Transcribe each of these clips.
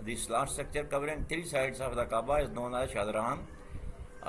The slant structure covering 3 sides of the Kaaba is known as Shadran,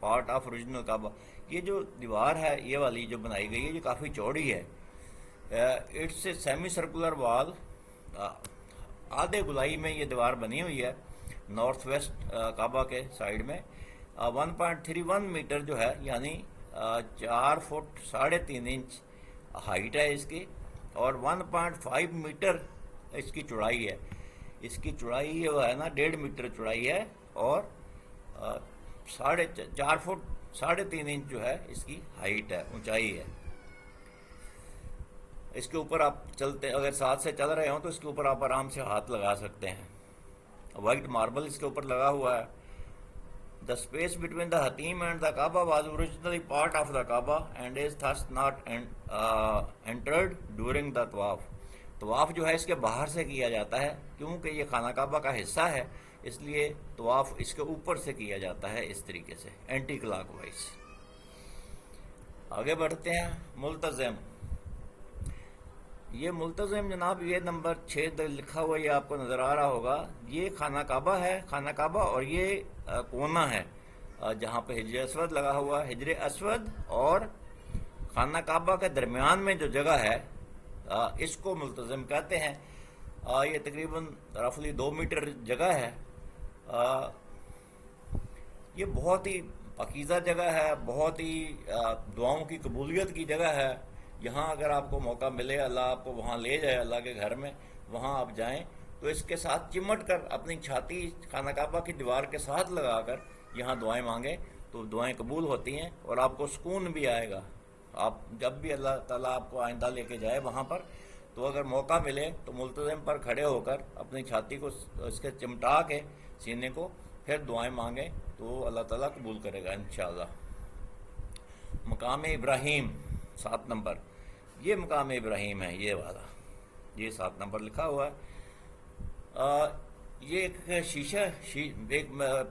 part of original Kaaba. یہ جو دیوار ہے یہ والی جو بنائی گئی ہے یہ کافی چوڑی ہے. اٹس اے سیمی سرکولر وال. آدھے گلائی میں یہ دیوار بنی ہوئی ہے نارتھ ویسٹ کعبہ کے سائڈ میں. 1.31 میٹر جو ہے یعنی 4 فٹ 3.5 انچ ہائٹ ہے اس کی, اور 1.5 میٹر اس کی چوڑائی ہے. اس کی چوڑائی جو ہے نا 1.5 میٹر چوڑائی ہے, اور 4 فٹ 3.5 انچ جو ہے اس کی ہائٹ ہے, اونچائی ہے. اس کے اوپر آپ چلتے اگر ساتھ سے چل رہے ہوں تو اس کے اوپر آپ آرام سے ہاتھ لگا سکتے ہیں. وائٹ ماربل اس کے اوپر لگا ہوا ہے. The space between the Hatim and the Kaaba was originally part of the Kaaba and is thus not entered during the طواف. طواف جو ہے اس کے باہر سے کیا جاتا ہے کیونکہ یہ خانہ کعبہ کا حصہ ہے, اس لیے طواف اس کے اوپر سے کیا جاتا ہے اس طریقے سے اینٹی کلاک وائز. آگے بڑھتے ہیں. ملتزم. یہ ملتزم جناب یہ نمبر 6 لکھا ہوا یہ آپ کو نظر آ رہا ہوگا. یہ خانہ کعبہ ہے, خانہ کعبہ, اور یہ کونا ہے جہاں پہ حجر اسود لگا ہوا. حجر اسود اور خانہ کعبہ کے درمیان میں جو جگہ ہے اس کو ملتزم کہتے ہیں. یہ تقریباً رفلی 2 میٹر جگہ ہے. یہ بہت ہی پاکیزہ جگہ ہے, بہت ہی دعاؤں کی قبولیت کی جگہ ہے. یہاں اگر آپ کو موقع ملے, اللہ آپ کو وہاں لے جائے اللہ کے گھر میں, وہاں آپ جائیں تو اس کے ساتھ چمٹ کر اپنی چھاتی خانہ کعبہ کی دیوار کے ساتھ لگا کر یہاں دعائیں مانگیں تو دعائیں قبول ہوتی ہیں اور آپ کو سکون بھی آئے گا. آپ جب بھی اللہ تعالیٰ آپ کو آئندہ لے کے جائے وہاں پر, تو اگر موقع ملے تو ملتزم پر کھڑے ہو کر اپنی چھاتی کو اس کے چمٹا کے سینے کو پھر دعائیں مانگیں تو اللہ تعالیٰ قبول کرے گا انشاءاللہ. مقام ابراہیم 7 نمبر. یہ مقام ابراہیم ہے, یہ والا, یہ 7 نمبر لکھا ہوا ہے. یہ ایک شیشہ ایک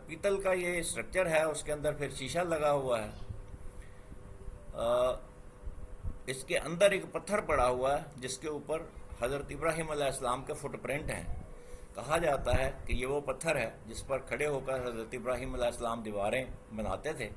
پیتل کا یہ اسٹرکچر ہے, اس کے اندر پھر شیشہ لگا ہوا ہے. اس کے اندر ایک پتھر پڑا ہوا ہے جس کے اوپر حضرت ابراہیم علیہ السلام کے فٹ پرنٹ ہیں. کہا جاتا ہے کہ یہ وہ پتھر ہے جس پر کھڑے ہو کر حضرت ابراہیم علیہ السلام دیواریں بناتے تھے.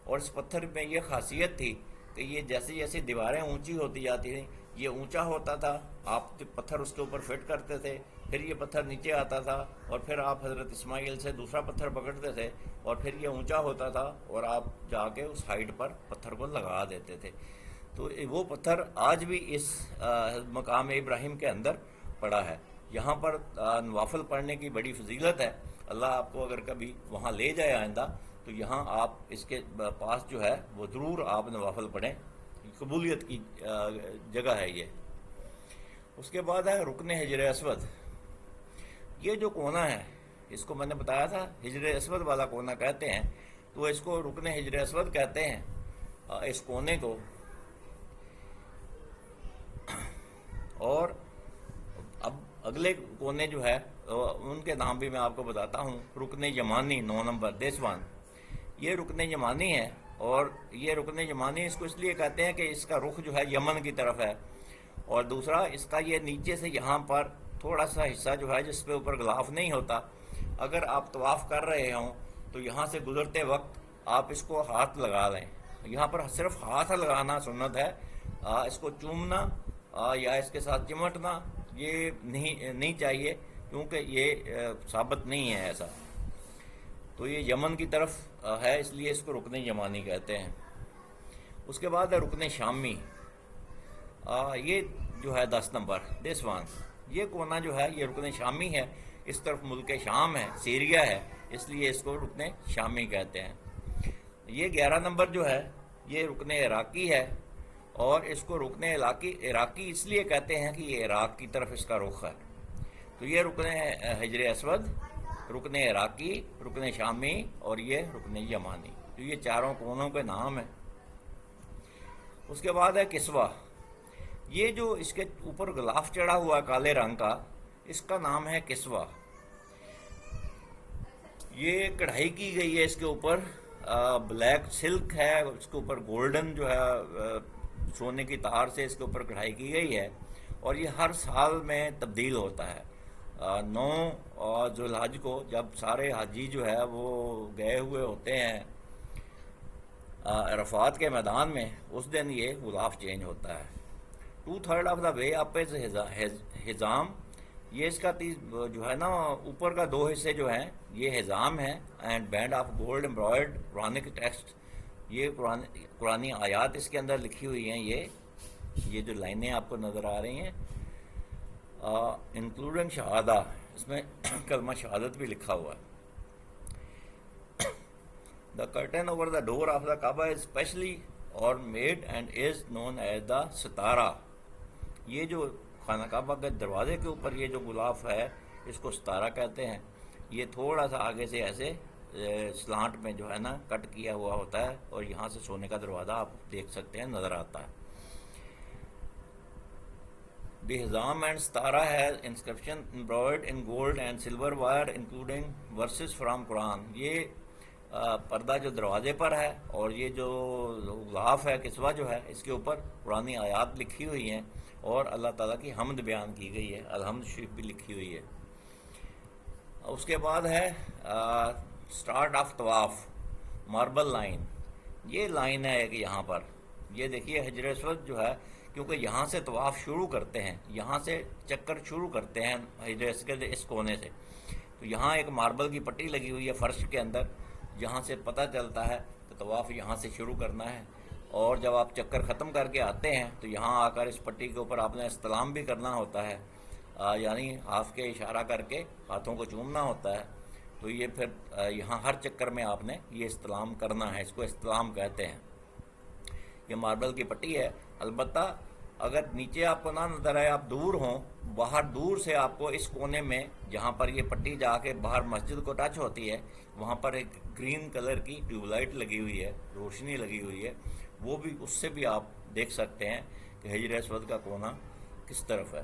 اور اس پتھر میں یہ خاصیت تھی کہ یہ جیسے جیسے دیواریں اونچی ہوتی جاتی تھیں یہ اونچا ہوتا تھا, آپ پتھر اس کے اوپر فٹ کرتے تھے, پھر یہ پتھر نیچے آتا تھا, اور پھر آپ حضرت اسماعیل سے دوسرا پتھر پکڑتے تھے, اور پھر یہ اونچا ہوتا تھا اور آپ جا کے اس ہائٹ پر پتھر کو لگا دیتے تھے. تو وہ پتھر آج بھی اس مقام ابراہیم کے اندر پڑا ہے. یہاں پر نوافل پڑھنے کی بڑی فضیلت ہے. اللہ آپ کو اگر کبھی وہاں لے جائے آئندہ تو یہاں آپ اس کے پاس جو ہے وہ ضرور آپ نوافل پڑھیں, قبولیت کی جگہ ہے یہ. اس کے بعد ہے رکن حجر اسود. یہ جو کونا ہے اس کو میں نے بتایا تھا حجر اسود والا کونا کہتے ہیں, تو اس کو رکن حجر اسود کہتے ہیں اس کونے کو. اور اب اگلے کونے جو ہے ان کے نام بھی میں آپ کو بتاتا ہوں. رکن یمانی 9 نمبر دیسوان. یہ رکن یمانی ہے, اور یہ رکن یمانی اس کو اس لیے کہتے ہیں کہ اس کا رخ جو ہے یمن کی طرف ہے, اور دوسرا اس کا یہ نیچے سے یہاں پر تھوڑا سا حصہ جو ہے جس پہ اوپر غلاف نہیں ہوتا, اگر آپ طواف کر رہے ہوں تو یہاں سے گزرتے وقت آپ اس کو ہاتھ لگا لیں. یہاں پر صرف ہاتھ لگانا سنت ہے, اس کو چومنا یا اس کے ساتھ چمٹنا یہ نہیں چاہیے کیونکہ یہ ثابت نہیں ہے ایسا. تو یہ یمن کی طرف ہے اس لیے اس کو رکن یمانی کہتے ہیں. اس کے بعد ہے رکن شامی. یہ جو ہے 10 نمبر دیسوان. یہ کونا جو ہے یہ رکن شامی ہے, اس طرف ملک شام ہے, سیریا ہے, اس لیے اس کو رکن شامی کہتے ہیں. یہ 11 نمبر جو ہے یہ رکن عراقی ہے, اور اس کو رکن عراقی اس لیے کہتے ہیں کہ یہ عراق کی طرف اس کا رخ ہے. تو یہ رکن حجر اسود, رکن عراقی, رکن شامی اور یہ رکن یمانی. تو یہ چاروں کونوں کے نام ہیں. اس کے بعد ہے کسوہ. یہ جو اس کے اوپر غلاف چڑھا ہوا کالے رنگ کا اس کا نام ہے کسوہ. یہ کڑھائی کی گئی ہے اس کے اوپر, بلیک سلک ہے, اس کے اوپر گولڈن جو ہے سونے کی تار سے اس کے اوپر کڑھائی کی گئی ہے, اور یہ ہر سال میں تبدیل ہوتا ہے. 9 ذوالحج کو جب سارے حاجی جو ہے وہ گئے ہوئے ہوتے ہیں عرفات کے میدان میں اس دن یہ غلاف چینج ہوتا ہے. 2/3 آف دا وے اپ از حزام. یہ اس کا جو ہے نا اوپر کا 2 حصے جو ہیں یہ حزام ہیں. And band of gold embroidered Quranic text. یہ قرآنی آیات اس کے اندر لکھی ہوئی ہیں. یہ جو لائنیں آپ کو نظر آ رہی ہیں انکلوڈنگ شہادہ، اس میں کلمہ شہادت بھی لکھا ہوا ہے. The curtain over the door of the Kaaba is specially or made and is known as the ستارہ. یہ جو خانہ کعبہ کے دروازے کے اوپر یہ جو غلاف ہے اس کو ستارہ کہتے ہیں. یہ تھوڑا سا آگے سے ایسے سلانٹ میں جو ہے نا کٹ کیا ہوا ہوتا ہے اور یہاں سے سونے کا دروازہ آپ دیکھ سکتے ہیں نظر آتا ہے. The Hizam and Stara has inscription embroidered in gold and silver wire including verses from Quran. یہ پردہ جو دروازے پر ہے اور یہ جو غلاف ہے کسوہ جو ہے اس کے اوپر قرآنی آیات لکھی ہوئی ہیں اور اللہ تعالیٰ کی حمد بیان کی گئی ہے. الحمد شریف بھی لکھی ہوئی ہے. اس کے بعد ہے سٹارٹ آف طواف، ماربل لائن. یہ لائن ہے کہ یہاں پر یہ دیکھیے حجر اسود جو ہے، کیونکہ یہاں سے طواف شروع کرتے ہیں، یہاں سے چکر شروع کرتے ہیں حجر اسود کے اس کونے سے، تو یہاں ایک ماربل کی پٹی لگی ہوئی ہے فرش کے اندر، جہاں سے پتہ چلتا ہے کہ طواف یہاں سے شروع کرنا ہے. اور جب آپ چکر ختم کر کے آتے ہیں تو یہاں آ کر اس پٹی کے اوپر آپ نے استلام بھی کرنا ہوتا ہے، یعنی ہاتھ کے اشارہ کر کے ہاتھوں کو چومنا ہوتا ہے. تو یہ پھر یہاں ہر چکر میں آپ نے یہ استلام کرنا ہے، اس کو استلام کہتے ہیں. یہ ماربل کی پٹی ہے. البتہ اگر نیچے آپ کو نہ نظر آئے، آپ دور ہوں، باہر دور سے آپ کو اس کونے میں جہاں پر یہ پٹی جا کے باہر مسجد کو ٹچ ہوتی ہے وہاں پر ایک گرین کلر کی ٹیوب لائٹ لگی ہوئی ہے، روشنی لگی ہوئی ہے. وہ بھی اس سے بھی آپ دیکھ سکتے ہیں کہ حجر اسود کا کونا کس طرف ہے.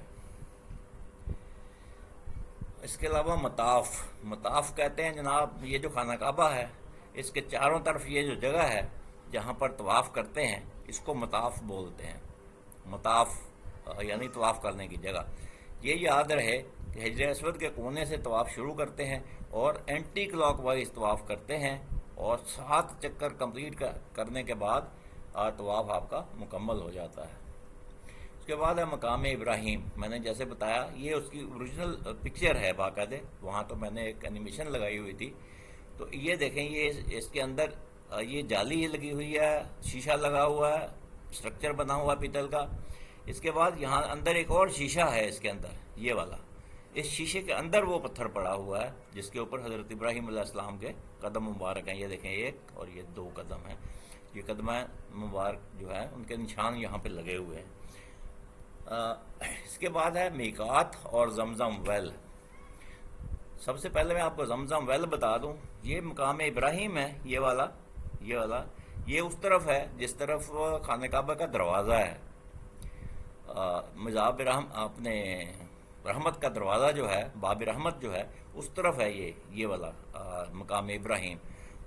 اس کے علاوہ مطاف کہتے ہیں جناب، یہ جو خانہ کعبہ ہے اس کے چاروں طرف یہ جو جگہ ہے جہاں پر طواف کرتے ہیں اس کو مطاف بولتے ہیں. مطاف یعنی طواف کرنے کی جگہ. یہ یاد رہے کہ حجر اسود کے کونے سے طواف شروع کرتے ہیں اور اینٹی کلاک وائز طواف کرتے ہیں اور 7 چکر کمپلیٹ کرنے کے بعد طواف آپ کا مکمل ہو جاتا ہے. اس کے بعد ہے مقام ابراہیم. میں نے جیسے بتایا یہ اس کی اوریجنل پکچر ہے باقاعدہ، وہاں تو میں نے ایک اینیمیشن لگائی ہوئی تھی. تو یہ دیکھیں، یہ اس کے اندر یہ جالی لگی ہوئی ہے، شیشہ لگا ہوا ہے، اسٹرکچر بنا ہوا پیتل کا. اس کے بعد یہاں اندر ایک اور شیشہ ہے اس کے اندر، یہ والا. اس شیشے کے اندر وہ پتھر پڑا ہوا ہے جس کے اوپر حضرت ابراہیم علیہ السلام کے قدم مبارک ہیں. یہ دیکھیں، ایک اور یہ 2 قدم ہیں. یہ قدمہ مبارک جو ہے ان کے نشان یہاں پہ لگے ہوئے ہیں. اس کے بعد ہے میقات اور زمزم ویل. سب سے پہلے میں آپ کو زمزم ویل بتا دوں. یہ مقام ابراہیم ہے، یہ والا یہ اس طرف ہے جس طرف خانہ کعبہ کا دروازہ ہے. مذاب اپنے رحمت کا دروازہ جو ہے، باب رحمت جو ہے، اس طرف ہے یہ والا مقام ابراہیم.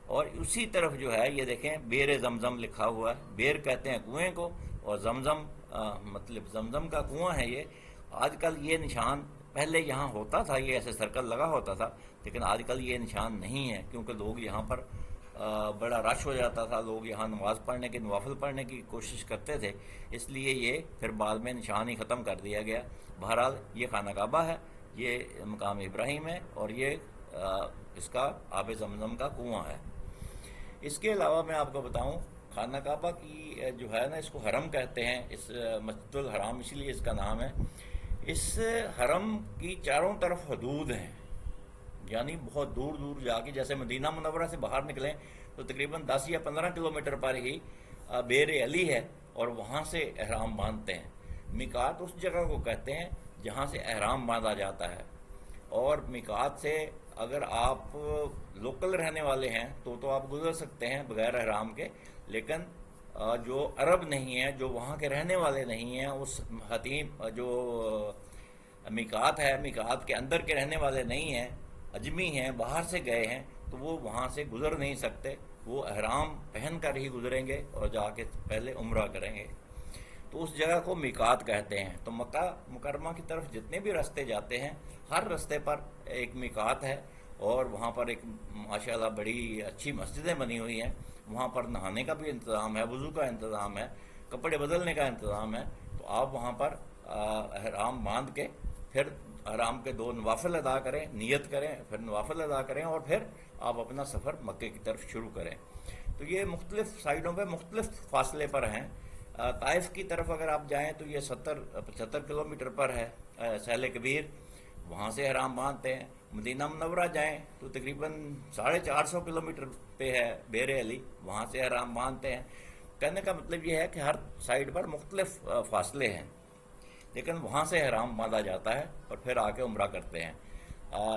اور اسی طرف جو ہے یہ دیکھیں بیر زمزم لکھا ہوا ہے. بیر کہتے ہیں کنویں کو، اور زمزم مطلب زمزم کا کنواں ہے. یہ آج کل یہ نشان پہلے یہاں ہوتا تھا، یہ ایسے سرکل لگا ہوتا تھا، لیکن آج کل یہ نشان نہیں ہے کیونکہ لوگ یہاں پر بڑا رش ہو جاتا تھا. لوگ یہاں نماز پڑھنے کی، نوافل پڑھنے کی کوشش کرتے تھے، اس لیے یہ پھر بعد میں نشان ہی ختم کر دیا گیا. بہرحال یہ خانہ کعبہ ہے، یہ مقام ابراہیم ہے، اور یہ اس کا آب زمزم کا کنواں ہے. اس کے علاوہ میں آپ کو بتاؤں، خانہ کعبہ کی جو ہے نا اس کو حرم کہتے ہیں. اس مسجد الحرام اس لیے اس کا نام ہے. اس حرم کی چاروں طرف حدود ہیں، یعنی بہت دور دور جا کے، جیسے مدینہ منورہ سے باہر نکلیں تو تقریباً 10 یا 15 کلومیٹر پر ہی بیر علی ہے، اور وہاں سے احرام باندھتے ہیں. میقات اس جگہ کو کہتے ہیں جہاں سے احرام باندھا جاتا ہے. اور میقات سے اگر آپ لوکل رہنے والے ہیں تو آپ گزر سکتے ہیں بغیر احرام کے، لیکن جو عرب نہیں ہیں، جو وہاں کے رہنے والے نہیں ہیں، اس حتیم جو میقات ہے، میقات کے اندر کے رہنے والے نہیں ہیں، اجمی ہیں، باہر سے گئے ہیں، تو وہ وہاں سے گزر نہیں سکتے. وہ احرام پہن کر ہی گزریں گے اور جا کے پہلے عمرہ کریں گے. تو اس جگہ کو میقات کہتے ہیں. تو مکہ مکرمہ کی طرف جتنے بھی راستے جاتے ہیں، ہر راستے پر ایک میقات ہے، اور وہاں پر ایک ماشاءاللہ بڑی اچھی مسجدیں بنی ہوئی ہیں. وہاں پر نہانے کا بھی انتظام ہے، وضو کا انتظام ہے، کپڑے بدلنے کا انتظام ہے، تو آپ وہاں پر احرام باندھ کے پھر احرام کے 2 نوافل ادا کریں، نیت کریں، پھر نوافل ادا کریں، اور پھر آپ اپنا سفر مکے کی طرف شروع کریں۔ تو یہ مختلف سائڈوں پہ مختلف فاصلے پر ہیں۔ طائف کی طرف اگر آپ جائیں تو یہ 75 کلومیٹر پر ہے سہل کبیر، وہاں سے احرام باندھتے ہیں۔ مدینہ منورہ جائیں تو تقریباً 450 کلومیٹر پہ ہے بیر علی، وہاں سے احرام باندھتے ہیں۔ کہنے کا مطلب یہ ہے کہ ہر سائڈ پر مختلف فاصلے ہیں، لیکن وہاں سے احرام باندھا جاتا ہے اور پھر آ کے عمرہ کرتے ہیں۔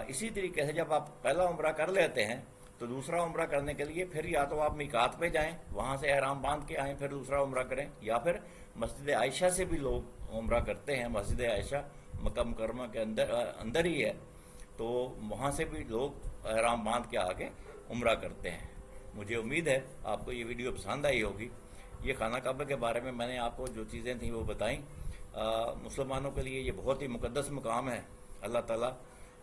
اسی طریقے سے جب آپ پہلا عمرہ کر لیتے ہیں تو دوسرا عمرہ کرنے کے لیے پھر یا تو آپ میقات پہ جائیں، وہاں سے احرام باندھ کے آئیں، پھر دوسرا عمرہ کریں، یا پھر مسجد عائشہ سے بھی لوگ عمرہ کرتے ہیں۔ مسجد عائشہ مکہ مکرمہ کے اندر ہی ہے، تو وہاں سے بھی لوگ احرام باندھ کے آ کے عمرہ کرتے ہیں۔ مجھے امید ہے آپ کو یہ ویڈیو پسند آئی ہوگی۔ یہ خانہ کعبہ کے بارے میں نے آپ کو جو چیزیں تھیں وہ بتائیں۔ مسلمانوں کے لیے یہ بہت ہی مقدس مقام ہے۔ اللہ تعالیٰ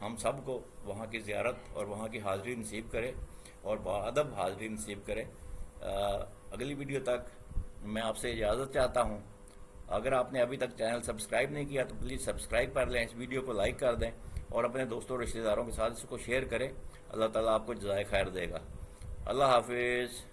ہم سب کو وہاں کی زیارت اور وہاں کی حاضری نصیب کرے اور باادب حاضری نصیب کرے۔ اگلی ویڈیو تک میں آپ سے اجازت چاہتا ہوں۔ اگر آپ نے ابھی تک چینل سبسکرائب نہیں کیا تو پلیز سبسکرائب کر لیں، اس ویڈیو کو لائک کر دیں اور اپنے دوستوں اور رشتہ داروں کے ساتھ اس کو شیئر کریں۔ اللہ تعالیٰ آپ کو جزائے خیر دے گا۔ اللہ حافظ۔